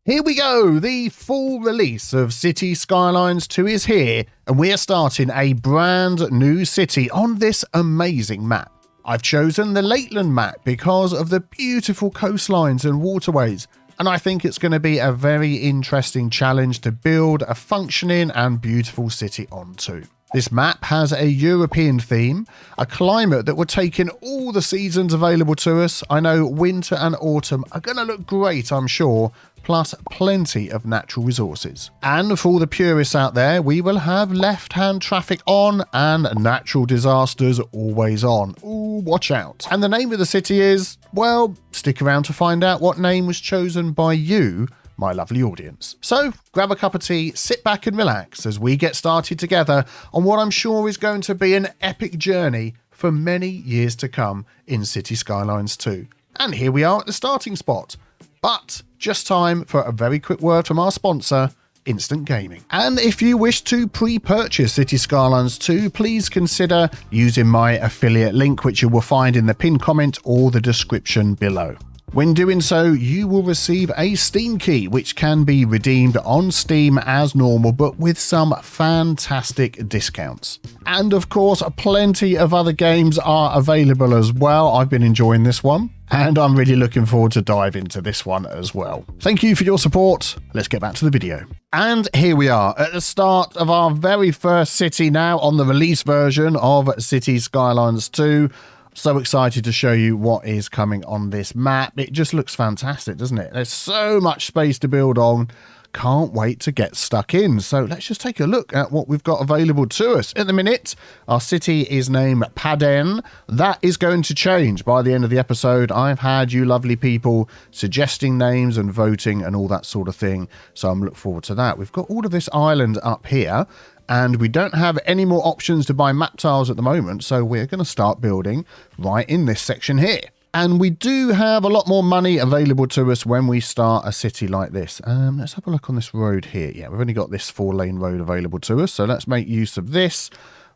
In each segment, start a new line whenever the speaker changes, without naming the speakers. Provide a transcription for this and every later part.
Here we go, the full release of Cities Skylines 2 is here, and we are starting a brand new city on this amazing map. I've chosen the Alilen map because of the beautiful coastlines and waterways, and I think it's going to be a very interesting challenge to build a functioning and beautiful city onto. This map has a European theme, a climate that will take in all the seasons available to us. I know winter and autumn are going to look great, I'm sure, plus plenty of natural resources. And for all the purists out there, we will have left-hand traffic on and natural disasters always on. Ooh, watch out. And the name of the city is, well, stick around to find out what name was chosen by you, my lovely audience. So grab a cup of tea, sit back and relax as we get started together on what I'm sure is going to be an epic journey for many years to come in Cities Skylines 2. And here we are at the starting spot. But just time for a very quick word from our sponsor, Instant Gaming. And if you wish to pre-purchase Cities Skylines 2, please consider using my affiliate link, which you will find in the pinned comment or the description below. When doing so, you will receive a Steam key, which can be redeemed on Steam as normal, but with some fantastic discounts. And of course, plenty of other games are available as well. I've been enjoying this one, and I'm really looking forward to dive into this one as well. Thank you for your support. Let's get back to the video. And here we are at the start of our very first city now on the release version of Cities Skylines 2. So excited to show you what is coming on this map. It just looks fantastic, doesn't it? There's so much space to build on. Can't wait to get stuck in. So let's just take a look at what we've got available to us. At the minute, our city is named Paden. That is going to change by the end of the episode. I've had you lovely people suggesting names and voting and all that sort of thing. So I'm looking forward to that. We've got all of this island up here, and we don't have any more options to buy map tiles at the moment, so we're going to start building right in this section here. And we do have a lot more money available to us when we start a city like this. Let's have a look on this road here. Yeah, we've only got this 4-lane road available to us, so let's make use of this.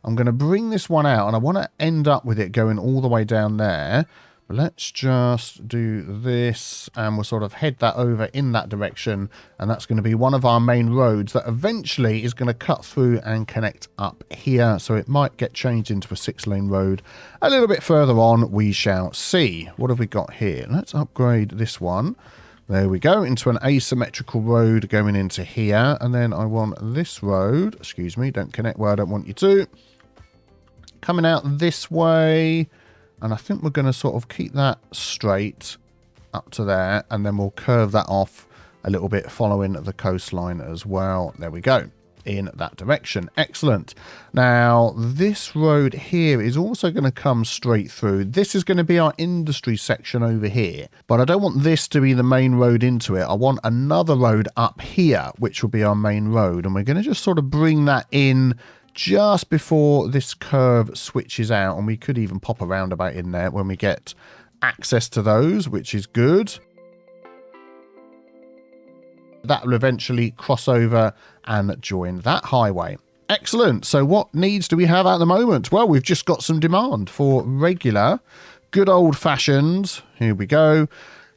I'm going to bring this one out, and I want to end up with it going all the way down there. Let's just do this, and we'll sort of head that over in that direction, and that's going to be one of our main roads that eventually is going to cut through and connect up here, so it might get changed into a 6-lane road a little bit further on. We shall see. What have we got here? Let's upgrade this one. There we go, into an asymmetrical road going into here, and then I want this road, excuse me, don't connect where I don't want you to, coming out this way. And I think we're going to sort of keep that straight up to there, and then we'll curve that off a little bit following the coastline as well. There we go, in that direction. Excellent. Now, this road here is also going to come straight through. This is going to be our industry section over here, but I don't want this to be the main road into it. I want another road up here, which will be our main road, and we're going to just sort of bring that in just before this curve switches out, and we could even pop a roundabout in there when we get access to those, which is good. That will eventually cross over and join that highway. Excellent. So what needs do we have at the moment? Well, we've just got some demand for regular, good old-fashioned, here we go,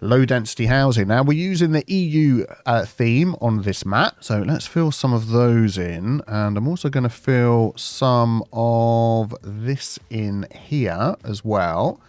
low-density housing. Now, we're using the EU theme on this map, so let's fill some of those in, and I'm also going to fill some of this in here as well,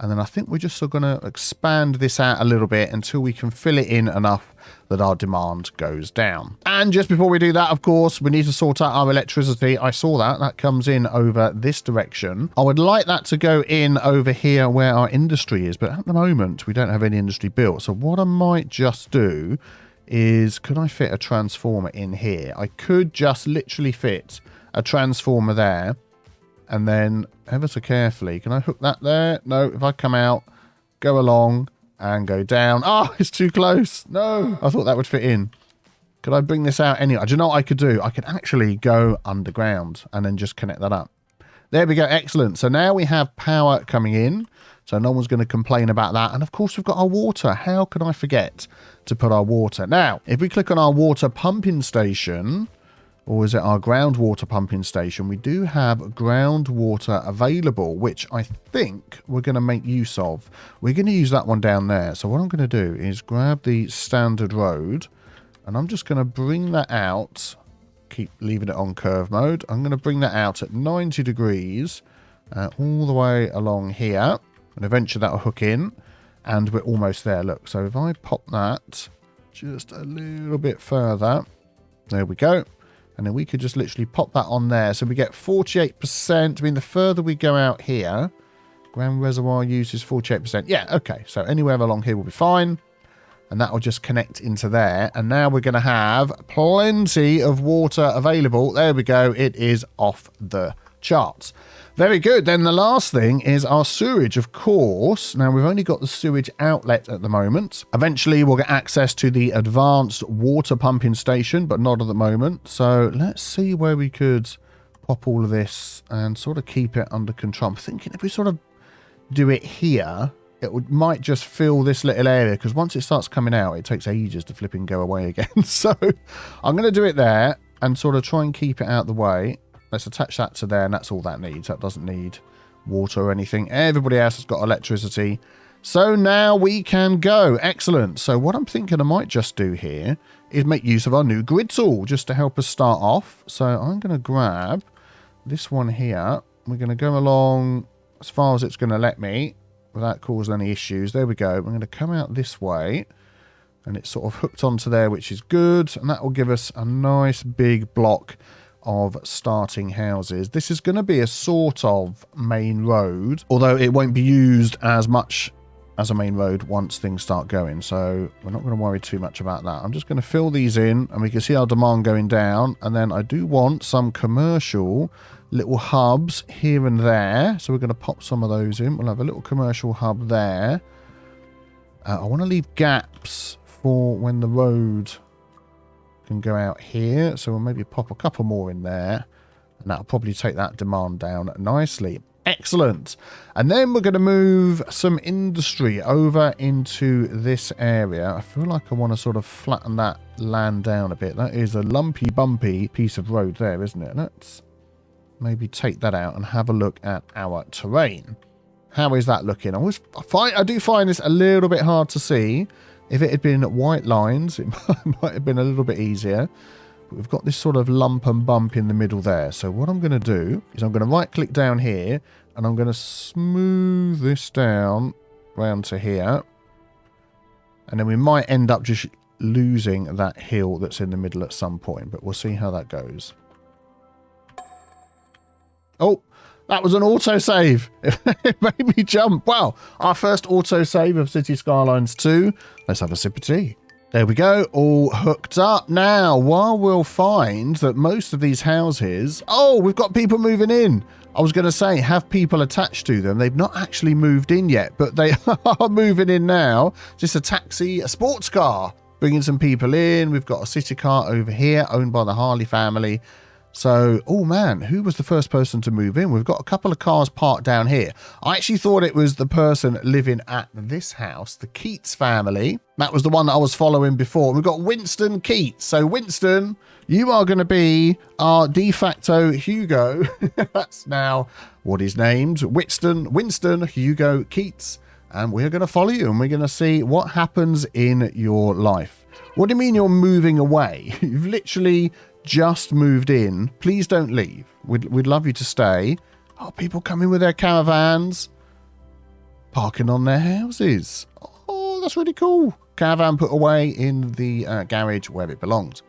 and then I think we're just going to expand this out a little bit until we can fill it in enough that our demand goes down. And just before we do that, of course, we need to sort out our electricity. I saw that comes in over this direction. I would like that to go in over here where our industry is, but at the moment we don't have any industry built. So what I might just do is, could I fit a transformer in here? I could just literally fit a transformer there, and then ever so carefully, can I hook that there? No, if I come out, go along and go down. Oh, it's too close. No, I thought that would fit in. Could I bring this out anyway? Do you know what I could do? I could actually go underground and then just connect that up. There we go. Excellent. So now we have power coming in, so no one's going to complain about that. And of course, we've got our water. How could I forget to put our water? Now, if we click on our water pumping station, or is it our groundwater pumping station? We do have groundwater available, which I think we're going to make use of. We're going to use that one down there. So what I'm going to do is grab the standard road, and I'm just going to bring that out. Keep leaving it on curve mode. I'm going to bring that out at 90 degrees all the way along here, and eventually that'll hook in, and we're almost there. Look, so if I pop that just a little bit further, there we go. And then we could just literally pop that on there. So we get 48%. I mean, the further we go out here, ground reservoir use is 48%. Yeah, okay. So anywhere along here will be fine. And that will just connect into there. And now we're going to have plenty of water available. There we go. It is off the charts. Very good. Then the last thing is our sewage, of course. Now, we've only got the sewage outlet at the moment. Eventually, we'll get access to the advanced water pumping station, but not at the moment. So let's see where we could pop all of this and sort of keep it under control. I'm thinking if we sort of do it here, might just fill this little area, because once it starts coming out, it takes ages to flip and go away again. So I'm going to do it there and sort of try and keep it out the way. Let's attach that to there, and that's all that needs. That doesn't need water or anything. Everybody else has got electricity. So now we can go. Excellent. So what I'm thinking I might just do here is make use of our new grid tool just to help us start off. So I'm going to grab this one here. We're going to go along as far as it's going to let me without causing any issues. There we go. I'm going to come out this way, and it's sort of hooked onto there, which is good. And that will give us a nice big block of starting houses. This is going to be a sort of main road, although it won't be used as much as a main road once things start going. So we're not going to worry too much about that. I'm just going to fill these in, and we can see our demand going down. And then I do want some commercial little hubs here and there. So we're going to pop some of those in. We'll have a little commercial hub there. I want to leave gaps for when the road can go out here, so we'll maybe pop a couple more in there, and that'll probably take that demand down nicely. Excellent. And then we're going to move some industry over into this area. I feel like I want to sort of flatten that land down a bit. That is a lumpy bumpy piece of road there, isn't it? Let's maybe take that out and have a look at our terrain. How is that looking? I do find this a little bit hard to see. If it had been white lines, it might have been a little bit easier. But we've got this sort of lump and bump in the middle there. So what I'm going to do is I'm going to right click down here, and I'm going to smooth this down round to here. And then we might end up just losing that hill that's in the middle at some point. But we'll see how that goes. Oh, that was an autosave. It made me jump. Wow, our first autosave of Cities Skylines 2. Let's have a sip of tea. There we go, all hooked up. Now, while we'll find that most of these houses... Oh, we've got people moving in. I was going to say, have people attached to them. They've not actually moved in yet, but they are moving in now. Just a taxi, a sports car, bringing some people in. We've got a city car over here, owned by the Harley family. So, oh man, who was the first person to move in? We've got a couple of cars parked down here. I actually thought it was the person living at this house, the Keats family. That was the one that I was following before. We've got Winston Keats. So, Winston, you are going to be our de facto Hugo. That's now what is named. Winston Hugo Keats. And we're going to follow you, and we're going to see what happens in your life. What do you mean you're moving away? You've literally just moved in. Please don't leave. We'd love you to stay. Oh, people coming with their caravans, parking on their houses. Oh, that's really cool. Caravan put away in the garage where it belongs.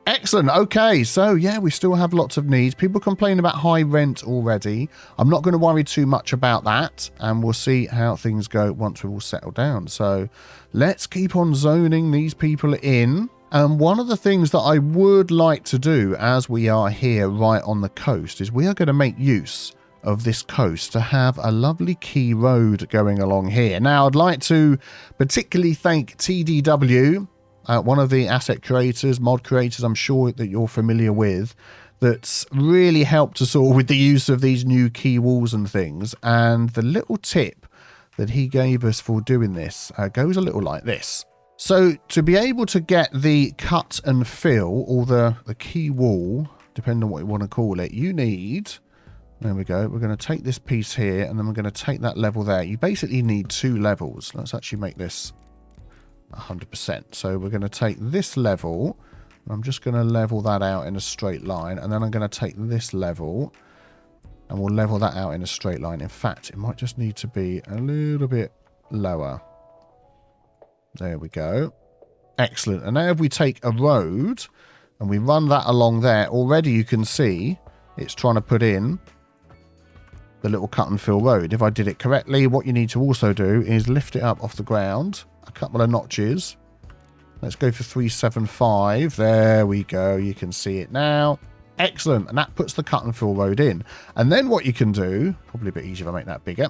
Excellent. Okay, so yeah, we still have lots of needs. People complain about high rent already. I'm not going to worry too much about that, and we'll see how things go once we've all settled down. So let's keep on zoning these people in. And one of the things that I would like to do, as we are here right on the coast, is we are going to make use of this coast to have a lovely key road going along here. Now, I'd like to particularly thank TDW, one of the asset creators, mod creators I'm sure that you're familiar with, that's really helped us all with the use of these new key walls and things. And the little tip that he gave us for doing this goes a little like this. So to be able to get the cut and fill, or the key wall depending on what you want to call it. You need, there we go, we're going to take this piece here, and then we're going to take that level there. You basically need 2 levels. Let's actually make this 100%. So we're going to take this level, and I'm just going to level that out in a straight line, and then I'm going to take this level, and we'll level that out in a straight line. In fact, it might just need to be a little bit lower. There we go. Excellent. And now if we take a road and we run that along there, already you can see it's trying to put in the little cut and fill road. If I did it correctly, what you need to also do is lift it up off the ground a couple of notches. Let's go for 375. There we go. You can see it now. Excellent. And that puts the cut and fill road in. And then what you can do, probably a bit easier if I make that bigger,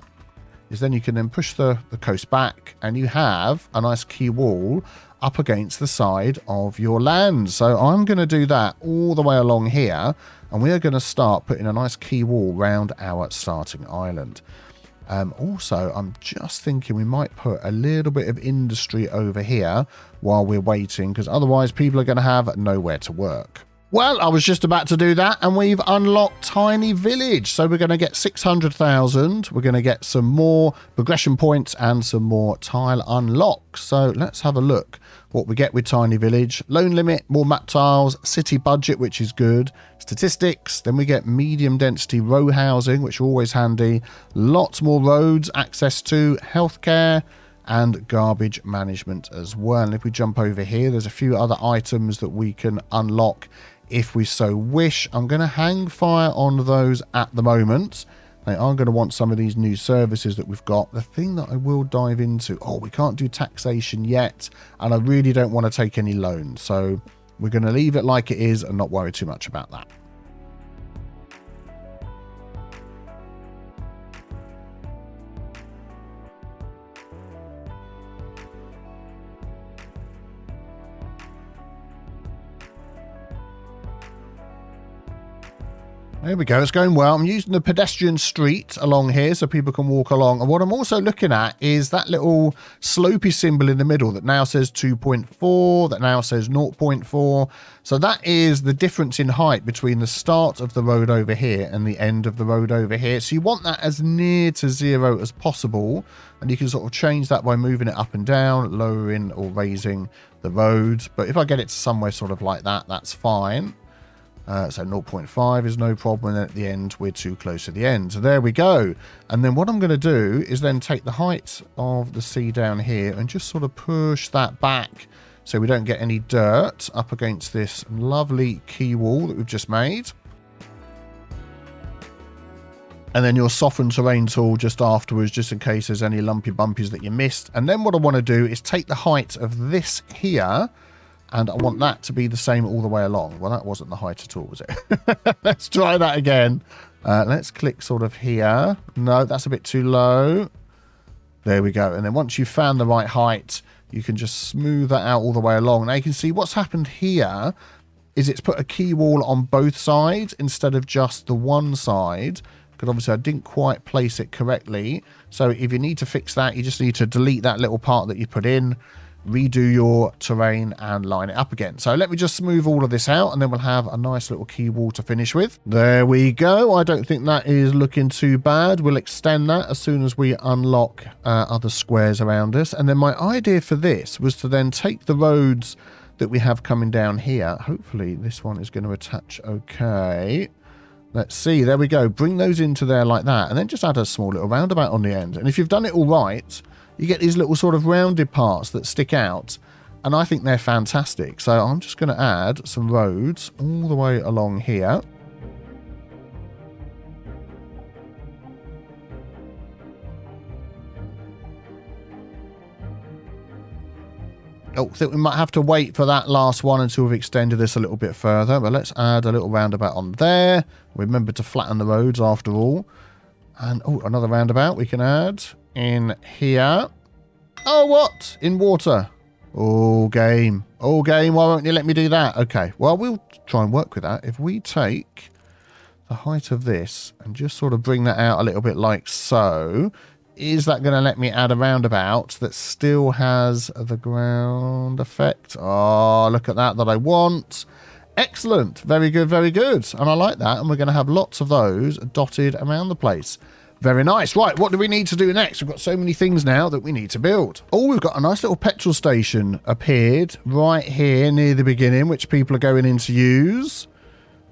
is then you can then push the coast back, and you have a nice quay wall up against the side of your land. So I'm going to do that all the way along here, and we are going to start putting a nice quay wall round our starting island. Also, I'm just thinking we might put a little bit of industry over here while we're waiting, because otherwise people are going to have nowhere to work. Well, I was just about to do that, and we've unlocked Tiny Village. So we're going to get 600,000. We're going to get some more progression points and some more tile unlocks. So let's have a look what we get with Tiny Village. Loan limit, more map tiles, city budget, which is good. Statistics, then we get medium density row housing, which are always handy. Lots more roads, access to healthcare, and garbage management as well. And if we jump over here, there's a few other items that we can unlock if we so wish. I'm going to hang fire on those at the moment. They are going to want some of these new services that we've got. The thing that I will dive into, we can't do taxation yet, and I really don't want to take any loans. So we're going to leave it like it is and not worry too much about that. There we go. It's going well. I'm using the pedestrian street along here so people can walk along. And what I'm also looking at is that little slopey symbol in the middle that now says 2.4, that now says 0.4. So that is the difference in height between the start of the road over here and the end of the road over here. So you want that as near to 0 as possible. And you can sort of change that by moving it up and down, lowering or raising the road. But if I get it to somewhere sort of like that, that's fine. So 0.5 is no problem, and at the end we're too close to the end. So there we go. And then what I'm going to do is then take the height of the sea down here and just sort of push that back so we don't get any dirt up against this lovely quay wall that we've just made. And then your soften terrain tool just afterwards, just in case there's any lumpy bumpies that you missed. And then what I want to do is take the height of this here, and I want that to be the same all the way along. Well, that wasn't the height at all, was it? Let's try that again. Let's click sort of here. No, that's a bit too low. There we go. And then once you've found the right height, you can just smooth that out all the way along. Now you can see what's happened here is it's put a quay wall on both sides instead of just the one side, because obviously I didn't quite place it correctly. So if you need to fix that, you just need to delete that little part that you put in, redo your terrain and line it up again. So let me just smooth all of this out, and then we'll have a nice little quay wall to finish with. There we go. I don't think that is looking too bad. We'll extend that as soon as we unlock other squares around us. And then my idea for this was to then take the roads that we have coming down here. Hopefully this one is going to attach okay. Let's see. There we go. Bring those into there like that, and then just add a small little roundabout on the end. And if you've done it all right, you get these little sort of rounded parts that stick out, and I think they're fantastic. So I'm just going to add some roads all the way along here. I think we might have to wait for that last one until we've extended this a little bit further, but let's add a little roundabout on there. Remember to flatten the roads after all. And another roundabout we can add in here. Oh, what? In water. Oh, game. Oh, game. Why won't you let me do that? Okay. Well, we'll try and work with that. If we take the height of this and just sort of bring that out a little bit like so, is that going to let me add a roundabout that still has the ground effect? Oh, look at that I want. Excellent. Very good, very good. And I like that. And we're going to have lots of those dotted around the place. Very nice. Right, what do we need to do next? We've got so many things now that we need to build. Oh, we've got a nice little petrol station appeared right here near the beginning, which people are going in to use.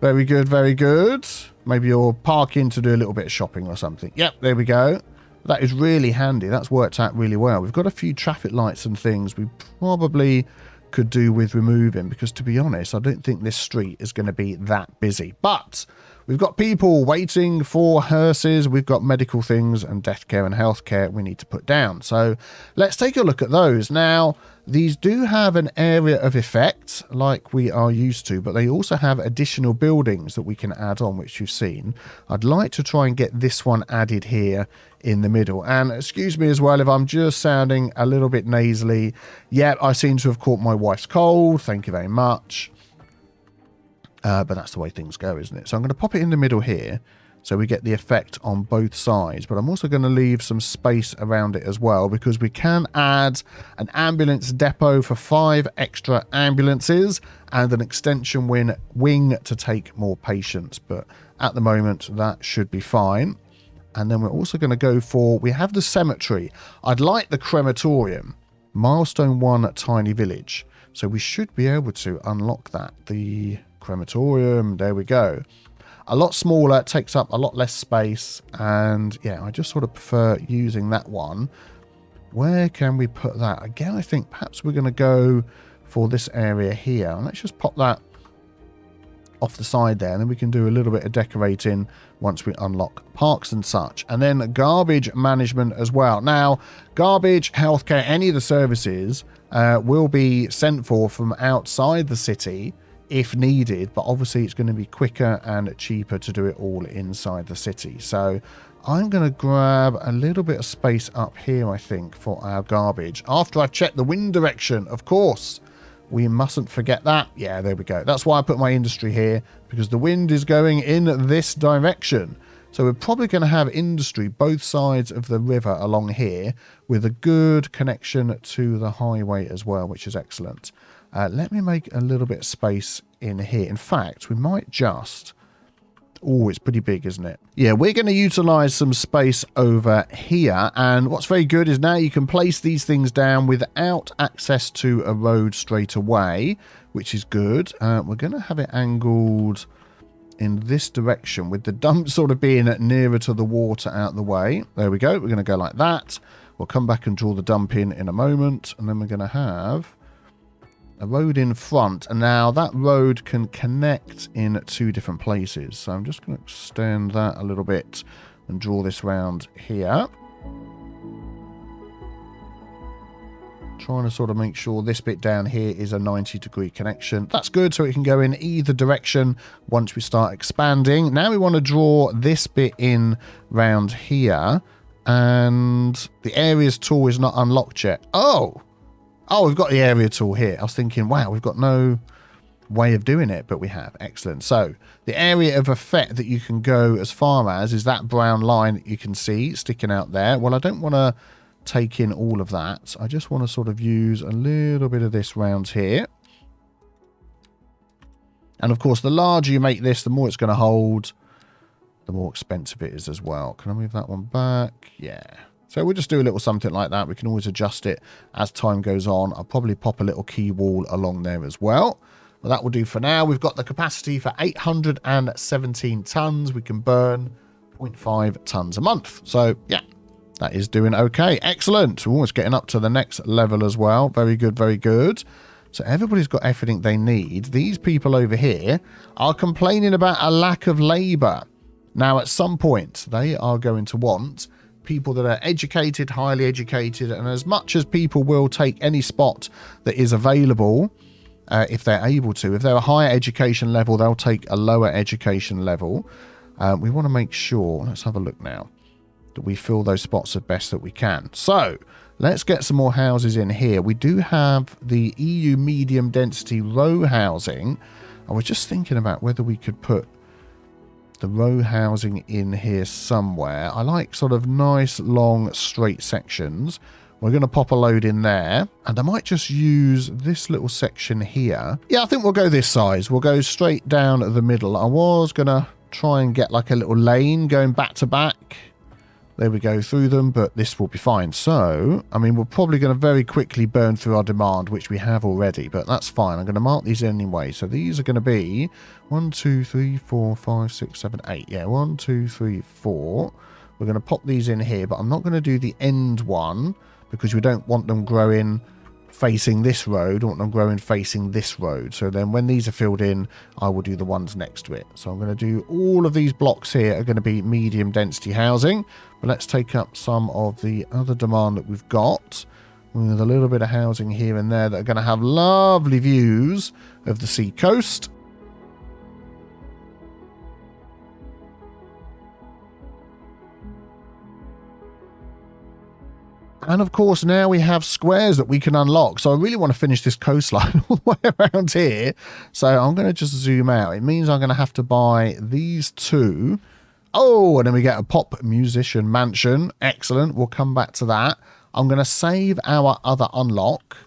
Very good, very good. Maybe you're parking to do a little bit of shopping or something. Yep, there we go. That is really handy. That's worked out really well. We've got a few traffic lights and things we probably could do with removing, because to be honest, I don't think this street is going to be that busy. But we've got people waiting for hearses, we've got medical things and death care and health care we need to put down. So let's take a look at those. Now, these do have an area of effect like we are used to, but they also have additional buildings that we can add on, which you've seen. I'd like to try and get this one added here in the middle. And excuse me as well if I'm just sounding a little bit nasally. Yeah, I seem to have caught my wife's cold. Thank you very much. But that's the way things go, isn't it? So I'm going to pop it in the middle here so we get the effect on both sides. But I'm also going to leave some space around it as well, because we can add an ambulance depot for 5 extra ambulances and an extension wing to take more patients. But at the moment, that should be fine. And then we're also going to go for, we have the cemetery. I'd like the crematorium. Milestone 1 tiny village. So we should be able to unlock that. The crematorium, there we go. A lot smaller, takes up a lot less space. And yeah, I just sort of prefer using that one. Where can we put that? Again, I think perhaps we're going to go for this area here. And let's just pop that off the side there, and then we can do a little bit of decorating once we unlock parks and such. And then garbage management as well. Now, garbage, healthcare, any of the services will be sent for from outside the city if needed, but obviously it's going to be quicker and cheaper to do it all inside the city. So I'm going to grab a little bit of space up here, I think, for our garbage. After I've checked the wind direction, of course. We mustn't forget that. Yeah, there we go. That's why I put my industry here, because the wind is going in this direction. So we're probably going to have industry both sides of the river along here with a good connection to the highway as well, which is excellent. Let me make a little bit of space in here. In fact, we might just... Oh, it's pretty big, isn't it? Yeah, we're going to utilize some space over here. And what's very good is now you can place these things down without access to a road straight away, which is good. We're going to have it angled in this direction with the dump sort of being nearer to the water out the way. There we go. We're going to go like that. We'll come back and draw the dump in a moment. And then we're going to have a road in front, and now that road can connect in 2 different places. So I'm just going to extend that a little bit and draw this round here. Trying to sort of make sure this bit down here is a 90-degree connection. That's good, so it can go in either direction once we start expanding. Now we want to draw this bit in round here, and the areas tool is not unlocked yet. Oh, we've got the area tool here. I was thinking, wow, we've got no way of doing it, but we have. Excellent. So the area of effect that you can go as far as is that brown line that you can see sticking out there. Well, I don't want to take in all of that. I just want to sort of use a little bit of this round here. And of course, the larger you make this, the more it's going to hold, the more expensive it is as well. Can I move that one back? Yeah. So we'll just do a little something like that. We can always adjust it as time goes on. I'll probably pop a little key wall along there as well. But that will do for now. We've got the capacity for 817 tons. We can burn 0.5 tons a month. So, yeah, that is doing okay. Excellent. We're almost getting up to the next level as well. Very good, very good. So everybody's got everything they need. These people over here are complaining about a lack of labour. Now, at some point, they are going to want people that are educated, highly educated, and as much as people will take any spot that is available, if they're able to. If they're a higher education level, they'll take a lower education level. We want to make sure, let's have a look now, that we fill those spots as best that we can. So let's get some more houses in here. We do have the EU medium density row housing. I was just thinking about whether we could put the row housing in here somewhere. I like sort of nice, long, straight sections. We're going to pop a load in there. And I might just use this little section here. Yeah, I think we'll go this size. We'll go straight down the middle. I was going to try and get like a little lane going back to back. There we go through them, but this will be fine. So, I mean, we're probably going to very quickly burn through our demand, which we have already, but that's fine. I'm going to mark these anyway. So these are going to be 1, 2, 3, 4, 5, 6, 7, 8. Yeah, 1, 2, 3, 4. We're going to pop these in here, but I'm not going to do the end one because we don't want them growing facing this road. I want them growing facing this road. So then when these are filled in, I will do the ones next to it. So I'm going to do all of these blocks here are going to be medium density housing. But let's take up some of the other demand that we've got with a little bit of housing here and there that are going to have lovely views of the sea coast. And of course, now we have squares that we can unlock. So I really want to finish this coastline all the way around here. So I'm going to just zoom out. It means I'm going to have to buy these two. Oh, and then we get a pop musician mansion. Excellent. We'll come back to that. I'm going to save our other unlock.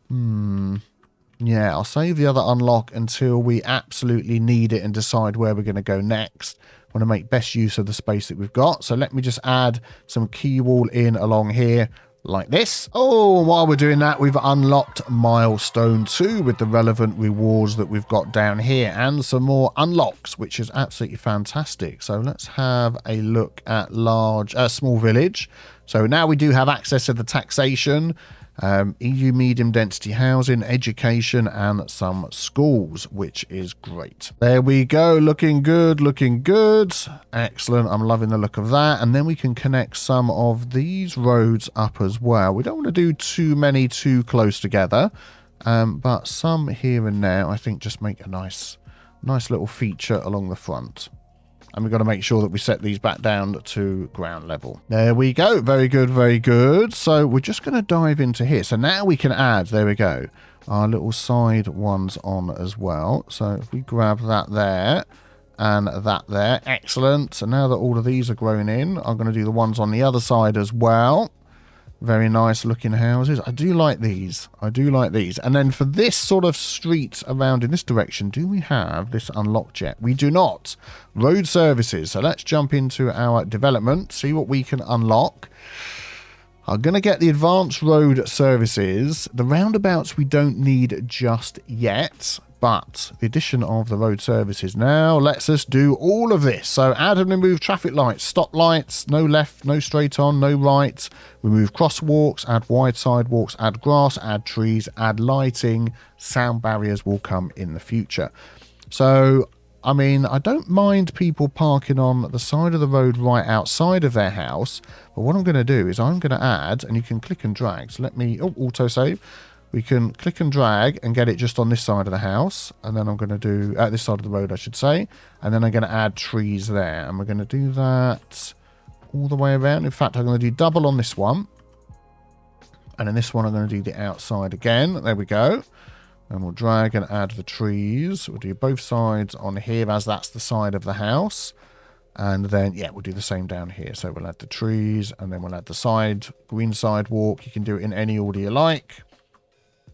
Yeah, I'll save the other unlock until we absolutely need it and decide where we're going to go next. I want to make best use of the space that we've got. So let me just add some key wall in along here like this. Oh, while we're doing that, we've unlocked milestone 2 with the relevant rewards that we've got down here and some more unlocks, which is absolutely fantastic. So let's have a look at small village. So now we do have access to the taxation, EU medium density housing, education, and some schools, which is great. There we go. Looking good, looking good. Excellent. I'm loving the look of that. And then we can connect some of these roads up as well. We don't want to do too many too close together, but some here and there, I think, just make a nice little feature along the front. And we've got to make sure that we set these back down to ground level. There we go. Very good, very good. So we're just going to dive into here. So now we can add, there we go, our little side ones on as well. So if we grab that there and that there. Excellent. So now that all of these are growing in, I'm going to do the ones on the other side as well. Very nice looking houses. I do like these. I do like these. And then for this sort of street around in this direction, do we have this unlocked yet? We do not. Road services. So let's jump into our development, see what we can unlock. I'm going to get the advanced road services. The roundabouts we don't need just yet, but the addition of the road services now lets us do all of this. So add and remove traffic lights, stop lights, no left, no straight on, no right. Remove crosswalks, add wide sidewalks, add grass, add trees, add lighting. Sound barriers will come in the future. So, I mean, I don't mind people parking on the side of the road right outside of their house. But what I'm going to do is I'm going to add, and you can click and drag. So let me, autosave. We can click and drag and get it just on this side of the house. And then I'm going to do, this side of the road, I should say. And then I'm going to add trees there. And we're going to do that all the way around. In fact, I'm going to do double on this one. And in this one, I'm going to do the outside again. There we go. And we'll drag and add the trees. We'll do both sides on here as that's the side of the house. And then, yeah, we'll do the same down here. So we'll add the trees and then we'll add the side, green sidewalk. You can do it in any order you like.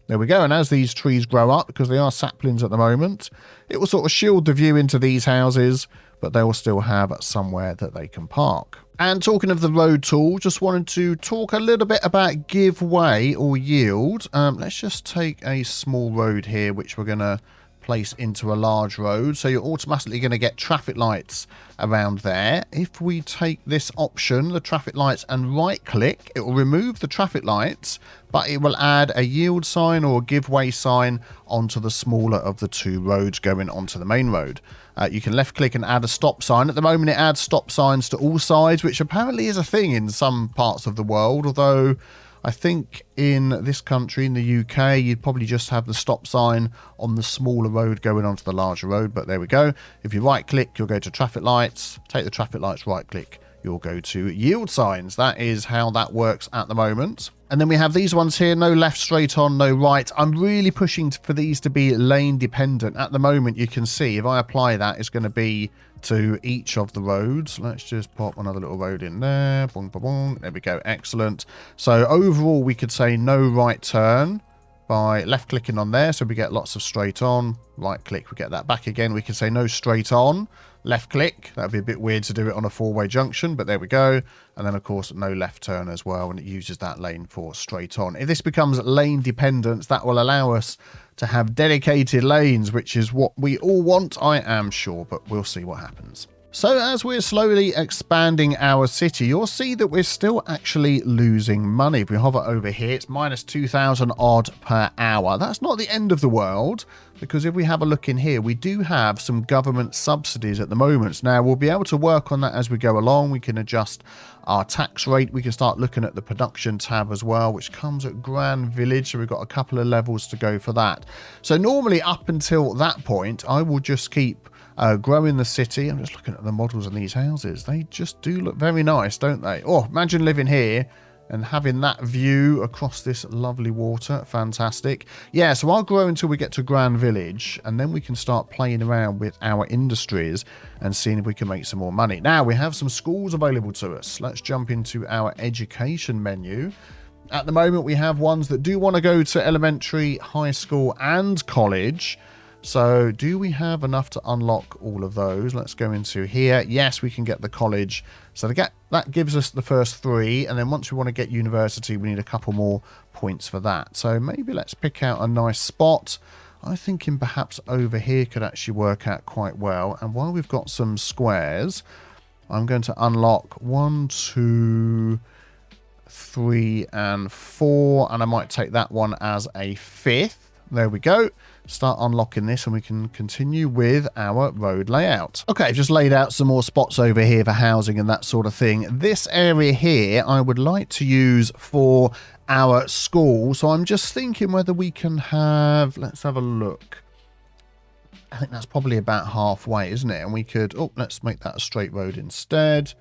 There we go. And as these trees grow up, because they are saplings at the moment, it will sort of shield the view into these houses, but they will still have somewhere that they can park. And talking of the road tool, just wanted to talk a little bit about give way or yield. Let's just take a small road here, which we're going to place into a large road. So you're automatically going to get traffic lights around there. If we take this option, the traffic lights, and right click, it will remove the traffic lights, but it will add a yield sign or a give way sign onto the smaller of the two roads going onto the main road. You can left click and add a stop sign. At the moment, it adds stop signs to all sides, which apparently is a thing in some parts of the world, although I think in this country, in the UK, you'd probably just have the stop sign on the smaller road going onto the larger road, but there we go. If you right click, you'll go to traffic lights, take the traffic lights, right click, you'll go to yield signs. That is how that works at the moment. And then we have these ones here, no left straight on, no right. I'm really pushing for these to be lane dependent. At the moment, you can see if I apply that, it's going to be to each of the roads. Let's just pop another little road in there. Boom, boom, boom. There we go. Excellent. So overall, we could say no right turn by left clicking on there. So we get lots of straight on. Right click, we get that back again. We can say no straight on. Left click, that would be a bit weird to do it on a four-way junction, but there we go. And then, of course, no left turn as well, and it uses that lane for straight on. If this becomes lane dependent, that will allow us to have dedicated lanes, which is what we all want, I am sure, but we'll see what happens. So as we're slowly expanding our city, you'll see that we're still actually losing money. If we hover over here, it's minus 2,000 odd per hour. That's not the end of the world, because if we have a look in here, we do have some government subsidies at the moment. Now, we'll be able to work on that as we go along. We can adjust our tax rate. We can start looking at the production tab as well, which comes at Grand Village. So we've got a couple of levels to go for that. So normally up until that point, I will just keep growing the city. I'm just looking at the models on these houses. They just do look very nice, don't they? Oh, imagine living here and having that view across this lovely water. Fantastic. Yeah, so I'll grow until we get to Grand Village, and then we can start playing around with our industries and seeing if we can make some more money. Now, we have some schools available to us. Let's jump into our education menu. At the moment, we have ones that do want to go to elementary, high school, and college. So do we have enough to unlock all of those? Let's go into here. Yes, we can get the college. So that gives us the first 3. And then once we want to get university, we need a couple more points for that. So maybe let's pick out a nice spot. I'm thinking perhaps over here could actually work out quite well. And while we've got some squares, I'm going to unlock 1, 2, 3, and 4. And I might take that one as a 5th. There we go. Start unlocking this and we can continue with our road layout. Okay, I've just laid out some more spots over here for housing and that sort of thing. This area here I would like to use for our school. So I'm just thinking whether we can have, let's have a look. I think that's probably about halfway, isn't it? And we could, oh, let's make that a straight road instead.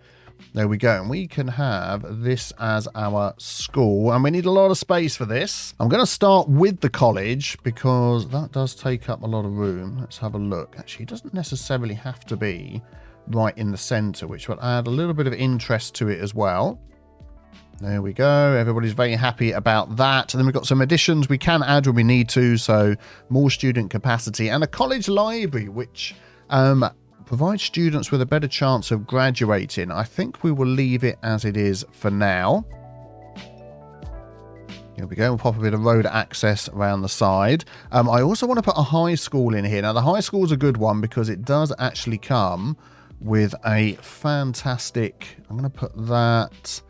There we go. And we can have this as our school. And we need a lot of space for this. I'm going to start with the college because that does take up a lot of room. Let's have a look. Actually, it doesn't necessarily have to be right in the center, which will add a little bit of interest to it as well. There we go. Everybody's very happy about that. And then we've got some additions we can add when we need to. So more student capacity and a college library, which provide students with a better chance of graduating. I think we will leave it as it is for now. Here we go. We'll pop a bit of road access around the side. I also want to put a high school in here. Now, the high school is a good one because it does actually come with a fantastic... I'm going to put that...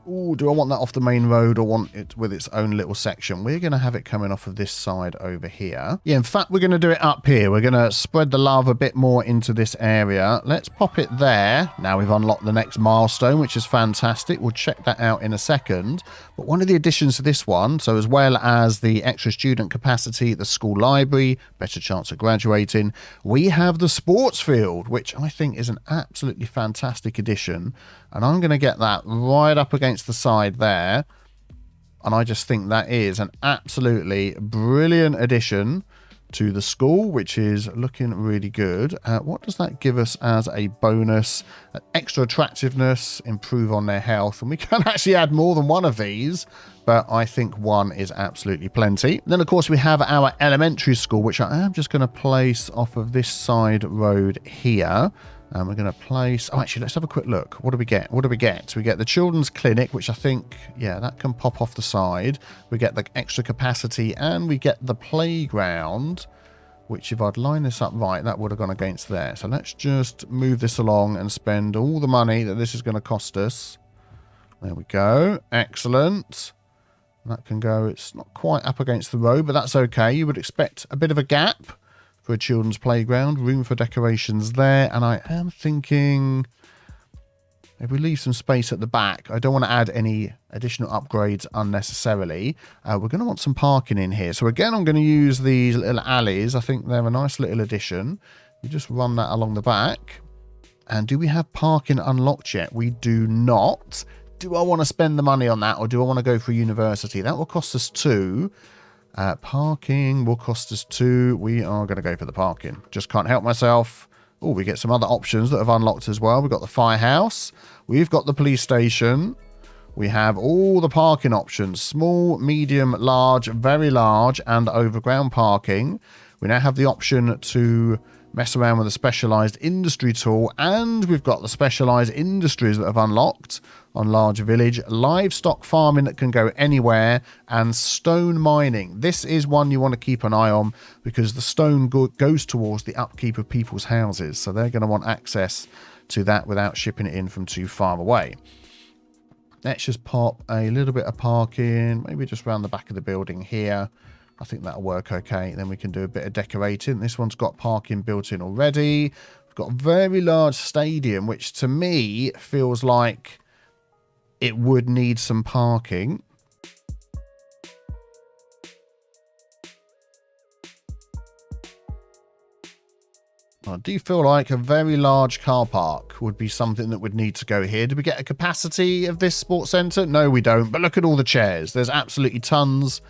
Oh, do I want that off the main road or want it with its own little section? We're going to have it coming off of this side over here. Yeah, in fact, we're going to do it up here. We're going to spread the love a bit more into this area. Let's pop it there. Now we've unlocked the next milestone, which is fantastic. We'll check that out in a second. But one of the additions to this one, so as well as the extra student capacity, the school library, better chance of graduating, we have the sports field, which I think is an absolutely fantastic addition. And I'm going to get that right up against the side there. And I just think that is an absolutely brilliant addition to the school, which is looking really good. What does that give us as a bonus? Extra attractiveness, improve on their health. And we can actually add more than one of these, but I think one is absolutely plenty. And then, of course, we have our elementary school, which I am just going to place off of this side road here. And we're going to place... Oh, actually, let's have a quick look. What do we get? What do we get? We get the children's clinic, which I think, yeah, that can pop off the side. We get the extra capacity, and we get the playground, which if I'd line this up right, that would have gone against there. So let's just move this along and spend all the money that this is going to cost us. There we go. Excellent. That can go... It's not quite up against the road, but that's okay. You would expect a bit of a gap for a children's playground, room for decorations there, and I am thinking if we leave some space at the back, I don't want to add any additional upgrades unnecessarily. We're going to want some parking in here. So again, I'm going to use these little alleys. I think they're a nice little addition. You just run that along the back. And do we have parking unlocked yet? We do not. Do I want to spend the money on that, or do I want to go for university? That will cost us 2. Parking will cost us 2. We are going to go for the parking. Just can't help myself. Oh, we get some other options that have unlocked as well. We've got the firehouse. We've got the police station. We have all the parking options. Small, medium, large, very large, and overground parking. We now have the option to mess around with a specialized industry tool, and we've got the specialized industries that have unlocked on large village, livestock farming that can go anywhere, and stone mining. This is one you want to keep an eye on because the stone goes towards the upkeep of people's houses, so they're going to want access to that without shipping it in from too far away. Let's just pop a little bit of parking, maybe just around the back of the building here. I think that'll work okay. Then we can do a bit of decorating. This one's got parking built in already. We've got a very large stadium, which to me feels like it would need some parking. I do feel like a very large car park would be something that would need to go here. Do we get a capacity of this sports centre? No, we don't. But look at all the chairs. There's absolutely tons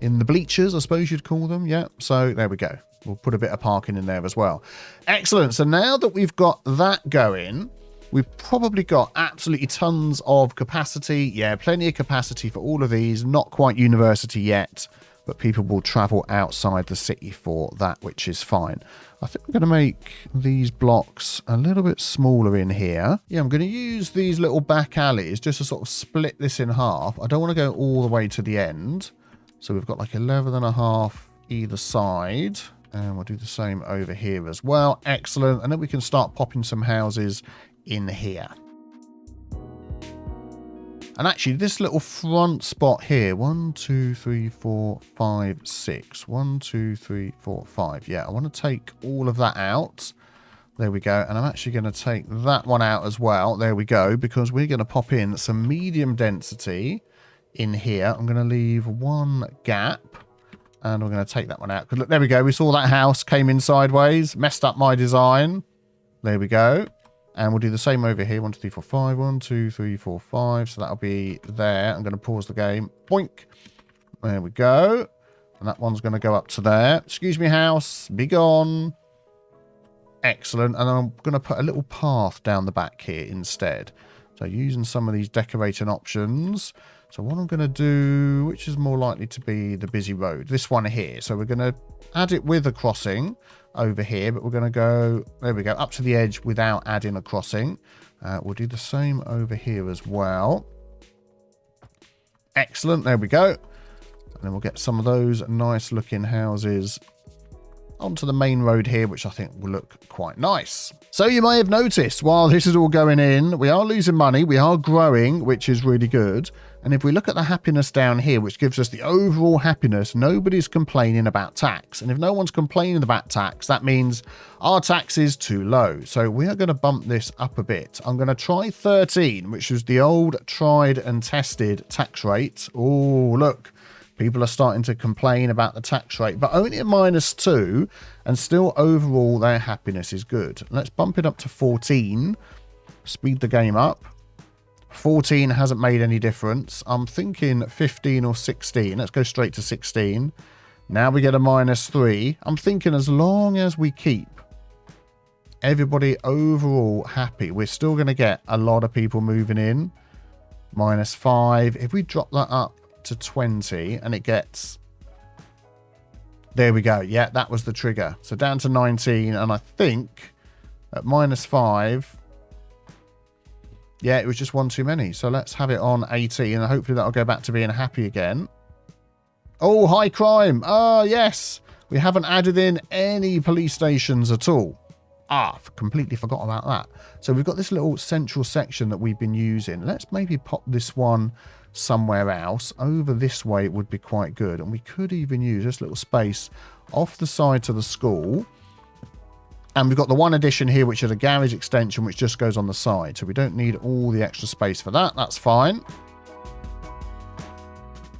in the bleachers, I suppose you'd call them. Yeah, so there we go. We'll put a bit of parking in there as well. Excellent. So now that we've got that going, we've probably got absolutely tons of capacity. Yeah, plenty of capacity for all of these. Not quite university yet, but people will travel outside the city for that, which is fine. I think we're going to make these blocks a little bit smaller in here. Yeah, I'm going to use these little back alleys just to sort of split this in half. I don't want to go all the way to the end. So we've got like 11.5 either side. And we'll do the same over here as well. Excellent. And then we can start popping some houses in here. And actually, this little front spot here, 1, 2, 3, 4, 5, 6. 1, 2, 3, 4, 5. Yeah, I want to take all of that out. There we go. And I'm actually going to take that one out as well. There we go. Because we're going to pop in some medium density in here. I'm going to leave one gap. And we're going to take that one out. Because look, there we go. We saw that house came in sideways. Messed up my design. There we go. And we'll do the same over here. 1, 2, 3, 4, 5. 1, 2, 3, 4, 5. So that'll be there. I'm going to pause the game. Boink. There we go. And that one's going to go up to there. Excuse me, house. Be gone. Excellent. And I'm going to put a little path down the back here instead. So using some of these decorating options. So what I'm going to do, which is more likely to be the busy road, this one here. So we're going to add it with a crossing over here, but we're going to go, there we go, up to the edge without adding a crossing. We'll do the same over here as well. Excellent, there we go. And then we'll get some of those nice looking houses onto the main road here, which I think will look quite nice. So you may have noticed while this is all going in, we are losing money, we are growing, which is really good. And if we look at the happiness down here, which gives us the overall happiness, nobody's complaining about tax. And if no one's complaining about tax, that means our tax is too low. So we are going to bump this up a bit. I'm going to try 13, which was the old tried and tested tax rate. Oh, look. People are starting to complain about the tax rate, but only at -2, and still overall their happiness is good. Let's bump it up to 14. Speed the game up. 14 hasn't made any difference. I'm thinking 15 or 16. Let's go straight to 16. Now we get a -3. I'm thinking as long as we keep everybody overall happy, we're still going to get a lot of people moving in. -5. If we drop that up to 20 and it gets, there we go. Yeah, that was the trigger. So down to 19, and I think at -5, yeah, it was just one too many. So let's have it on 18, and hopefully that'll go back to being happy again. Oh, high crime. Ah, yes. We haven't added in any police stations at all. Completely forgot about that. So we've got this little central section that we've been using. Let's maybe pop this one somewhere else. Over this way it would be quite good. And we could even use this little space off the side to the school. And we've got the one addition here, which is a garage extension, which just goes on the side. So we don't need all the extra space for that. That's fine.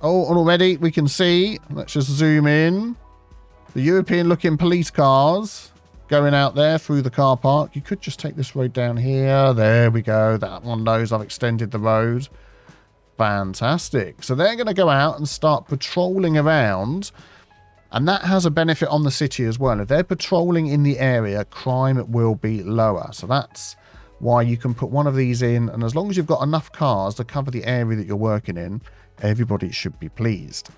Oh, and already we can see, let's just zoom in, the European looking police cars. going out there through the car park. You could just take this road down here. There we go. That one knows I've extended the road. Fantastic. So they're going to go out and start patrolling around. And that has a benefit on the city as well. If they're patrolling in the area, crime will be lower. So that's why you can put one of these in. And as long as you've got enough cars to cover the area that you're working in, everybody should be pleased.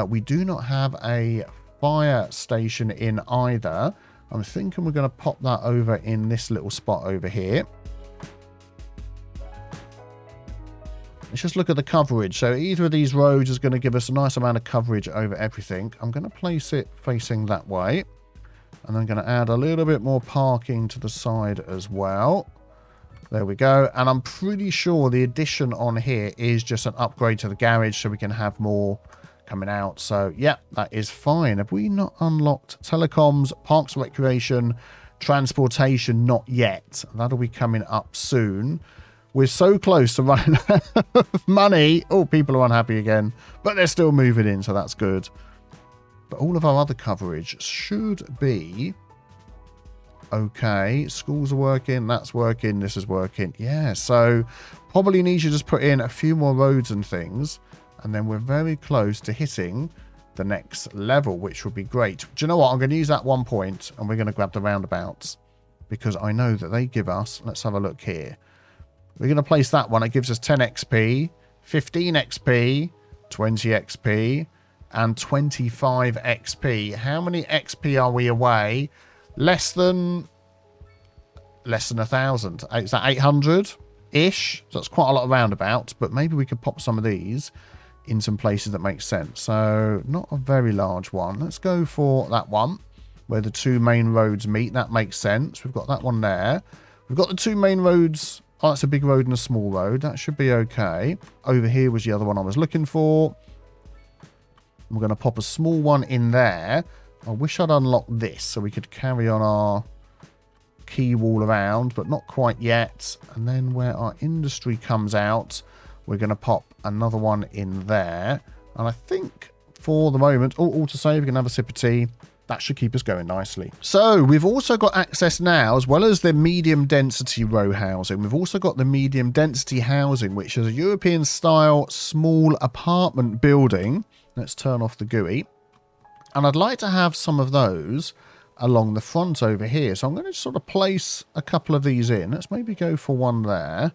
We do not have a fire station in either. I'm thinking we're going to pop that over in this little spot over here. Let's just look at the coverage. So either of these roads is going to give us a nice amount of coverage over everything. I'm going to place it facing that way. And I'm going to add a little bit more parking to the side as well. There we go. And I'm pretty sure the addition on here is just an upgrade to the garage so we can have more coming out. So, yeah, that is fine. Have we not unlocked telecoms, parks and recreation, transportation? Not yet. That'll be coming up soon. We're so close to running out of money. Oh, people are unhappy again. But they're still moving in, so that's good. But all of our other coverage should be okay. Schools are working. That's working. This is working. Yeah, so probably need to just put in a few more roads and things. And then we're very close to hitting the next level, which would be great. Do you know what? I'm going to use that 1 point, and we're going to grab the roundabouts. Because I know that they give us... Let's have a look here. We're going to place that one. It gives us 10 XP, 15 XP, 20 XP, and 25 XP. How many XP are we away? Less than 1,000. Is that 800-ish? So that's quite a lot of roundabouts, but maybe we could pop some of these in some places that make sense. So not a very large one. Let's go for that one where the two main roads meet. That makes sense. We've got that one there. We've got the two main roads. Oh, that's a big road and a small road. That should be okay. Over here was the other one I was looking for. We're going to pop a small one in there. I wish I'd unlocked this so we could carry on our key wall around, but not quite yet. And then where our industry comes out, we're going to pop another one in there. And I think for the moment, all to say, we can have a sip of tea. That should keep us going nicely. So we've also got access now, as well as the medium density row housing. We've also got the medium density housing, which is a European style small apartment building. Let's turn off the GUI. And I'd like to have some of those along the front over here. So I'm going to sort of place a couple of these in. Let's maybe go for one there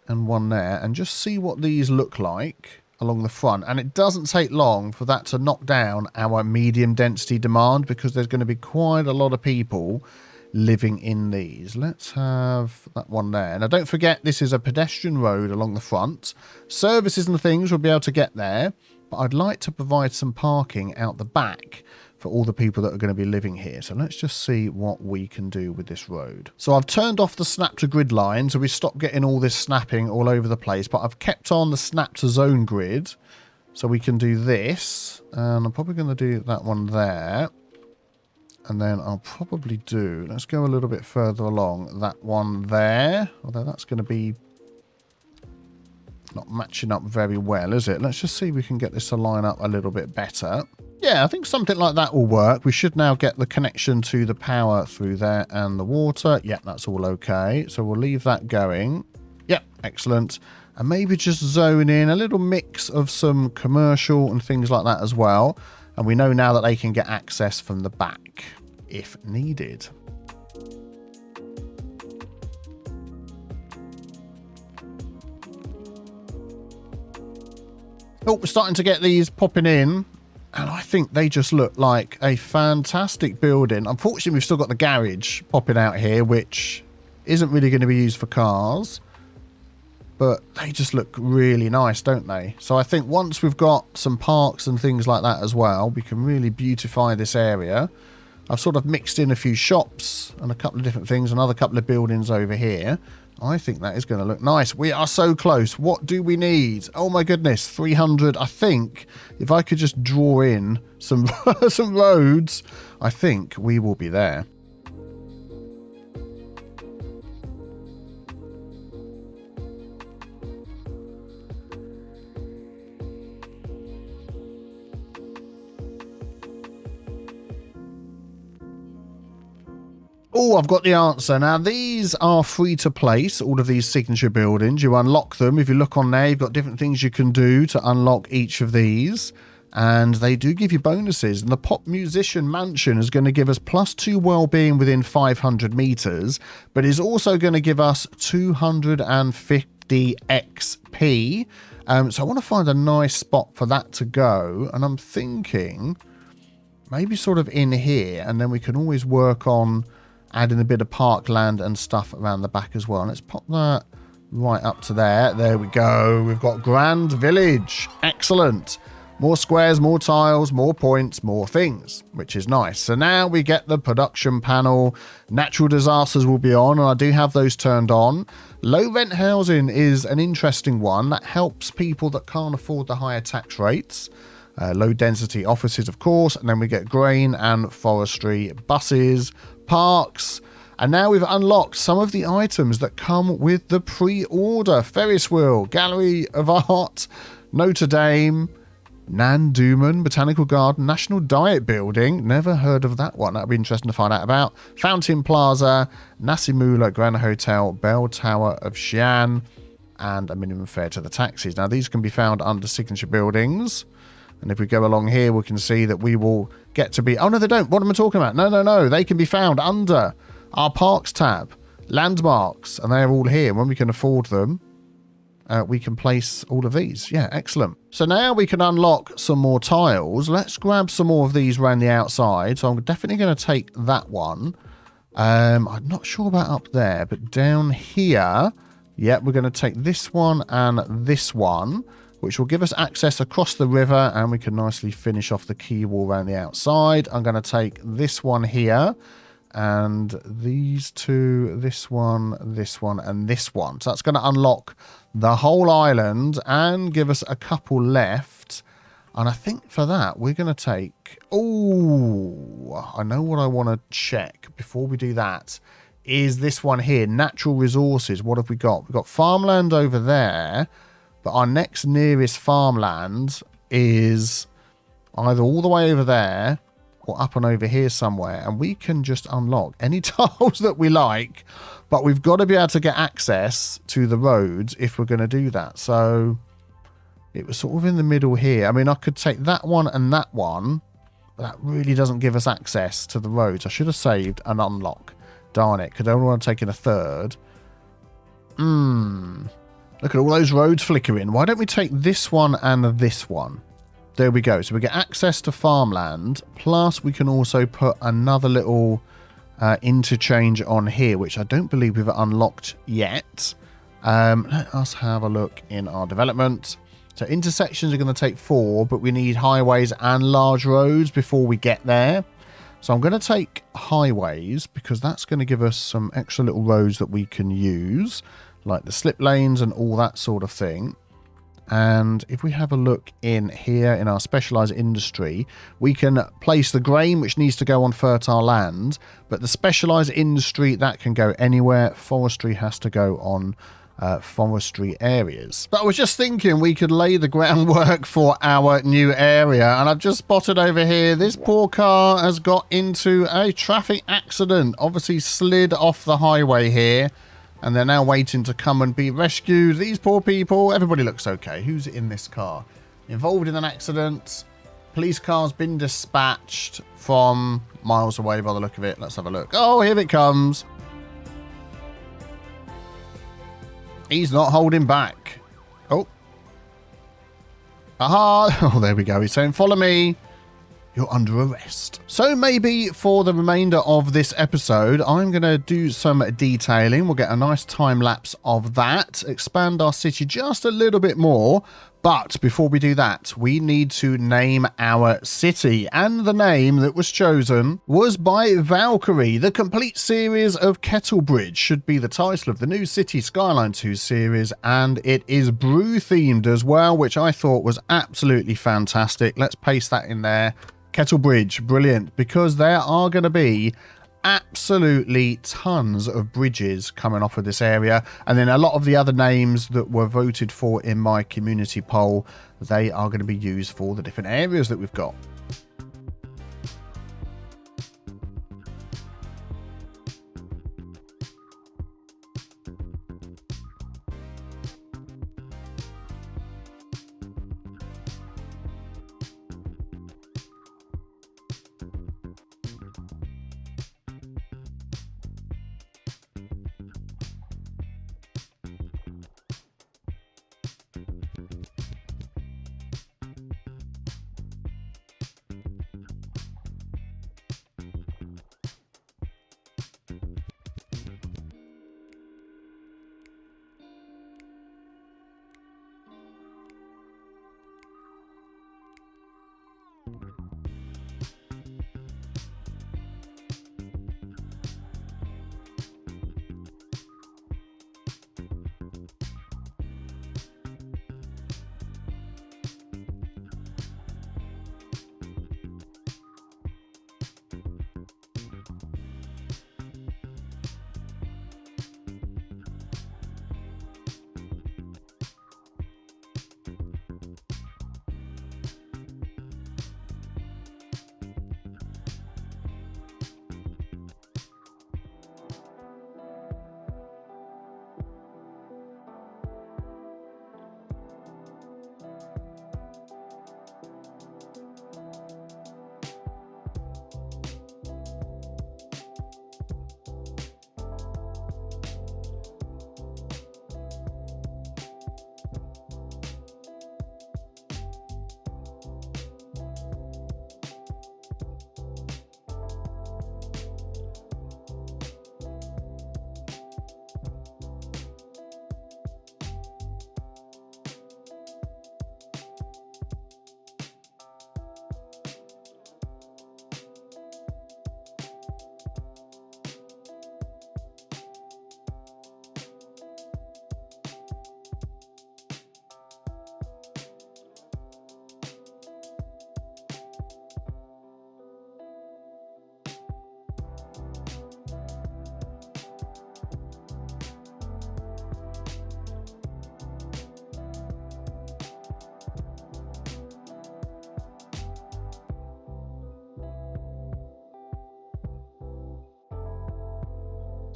and one there and just see what these look like along the front. And it doesn't take long for that to knock down our medium density demand, because there's going to be quite a lot of people living in these. Let's have that one there. Now don't forget, this is a pedestrian road along the front. Services and things will be able to get there, but I'd like to provide some parking out the back for all the people that are going to be living here. So let's just see what we can do with this road. So I've turned off the snap to grid line, so we stopped getting all this snapping all over the place, but I've kept on the snap to zone grid, so we can do this. And I'm probably going to do that one there. And then I'll probably do, let's go a little bit further along, that one there. Although that's going to be not matching up very well, is it? Let's just see if we can get this to line up a little bit better. Yeah, I think something like that will work. We should now get the connection to the power through there and the water. Yeah, that's all okay. So we'll leave that going. Yep, excellent. And maybe just zone in a little mix of some commercial and things like that as well. And we know now that they can get access from the back if needed. Oh, we're starting to get these popping in. And I think they just look like a fantastic building. Unfortunately, we've still got the garage popping out here, which isn't really going to be used for cars. But they just look really nice, don't they? So I think once we've got some parks and things like that as well, we can really beautify this area. I've sort of mixed in a few shops and a couple of different things, another couple of buildings over here. I think that is going to look nice. We are so close. What do we need? Oh my goodness, 300. I think if I could just draw in some, some roads, I think we will be there. Oh, I've got the answer. Now, these are free to place, all of these signature buildings. You unlock them. If you look on there, you've got different things you can do to unlock each of these. And they do give you bonuses. And the Pop Musician Mansion is going to give us +2 well-being within 500 meters, but is also going to give us 250 XP. So I want to find a nice spot for that to go. And I'm thinking maybe sort of in here, and then we can always work on adding a bit of parkland and stuff around the back as well. Let's pop that right up to there. There we go. We've got Grand Village. Excellent. More squares, more tiles, more points, more things, which is nice. So now we get the production panel. Natural disasters will be on, and I do have those turned on. Low rent housing is an interesting one that helps people that can't afford the higher tax rates. Low density offices, of course, and then we get grain and forestry, buses, parks, and now we've unlocked some of the items that come with the pre-order. Ferris wheel, gallery of art, Notre Dame, Nanduman Botanical Garden, National Diet Building, never heard of that one, that'd be interesting to find out about. Fountain Plaza, Nasimula Grand Hotel, Bell Tower of Xi'an, and a minimum fare to the taxis. Now these can be found under signature buildings. And if we go along here, we can see that we will get to be... Oh, no, they don't. What am I talking about? No. They can be found under our Parks tab, Landmarks, and they're all here. When we can afford them, we can place all of these. Yeah, excellent. So now we can unlock some more tiles. Let's grab some more of these around the outside. So I'm definitely going to take that one. I'm not sure about up there, but down here, yeah, we're going to take this one and this one, which will give us access across the river, and we can nicely finish off the quay wall around the outside. I'm going to take this one here, and these two, this one, and this one. So that's going to unlock the whole island and give us a couple left. And I think for that, we're going to take... Oh, I know what I want to check before we do that. Is this one here, natural resources. What have we got? We've got farmland over there. But our next nearest farmland is either all the way over there or up and over here somewhere. And we can just unlock any tiles that we like. But we've got to be able to get access to the roads if we're going to do that. So it was sort of in the middle here. I mean, I could take that one and that one. But that really doesn't give us access to the roads. I should have saved an unlock. Darn it. Because I don't want to take in a third. Look at all those roads flickering. Why don't we take this one and this one? There we go. So we get access to farmland. Plus, we can also put another little interchange on here, which I don't believe we've unlocked yet. Let us have a look in our development. So intersections are going to take 4, but we need highways and large roads before we get there. So I'm going to take highways because that's going to give us some extra little roads that we can use, like the slip lanes and all that sort of thing. And if we have a look in here in our specialized industry, we can place the grain, which needs to go on fertile land, but the specialized industry, that can go anywhere. Forestry has to go on forestry areas. But I was just thinking we could lay the groundwork for our new area, and I've just spotted over here this poor car has got into a traffic accident, obviously slid off the highway here. And they're now waiting to come and be rescued. These poor people. Everybody looks okay. Who's in this car? Involved in an accident. Police car's been dispatched from miles away by the look of it. Let's have a look. Oh, here it comes. He's not holding back. Oh. Aha. Oh, there we go. He's saying, follow me. You're under arrest. So maybe for the remainder of this episode, I'm going to do some detailing. We'll get a nice time lapse of that, expand our city just a little bit more. But before we do that, we need to name our city. And the name that was chosen was by Valkyrie. The complete series of Kettlebridge should be the title of the new Cities Skylines 2 series. And it is brew themed as well, which I thought was absolutely fantastic. Let's paste that in there. Kettlebridge, brilliant, because there are going to be absolutely tons of bridges coming off of this area, and then a lot of the other names that were voted for in my community poll, they are going to be used for the different areas that we've got.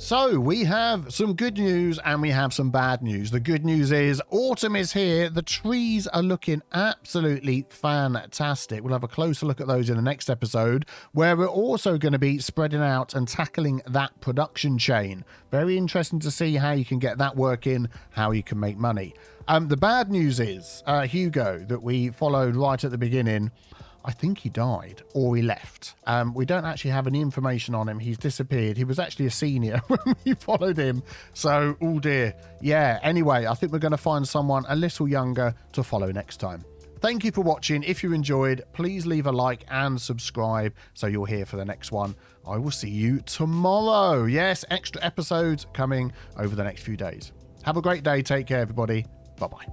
So we have some good news and we have some bad news. The good news is autumn is here. The trees are looking absolutely fantastic. We'll have a closer look at those in the next episode, where we're also going to be spreading out and tackling that production chain. Very interesting to see how you can get that working, how you can make money. The bad news is Hugo, that we followed right at the beginning, I think he died or he left. We don't actually have any information on him. He's disappeared. He was actually a senior when we followed him. So, oh dear. Yeah, anyway, I think we're going to find someone a little younger to follow next time. Thank you for watching. If you enjoyed, please leave a like and subscribe so you're here for the next one. I will see you tomorrow. Yes, extra episodes coming over the next few days. Have a great day. Take care, everybody. Bye-bye.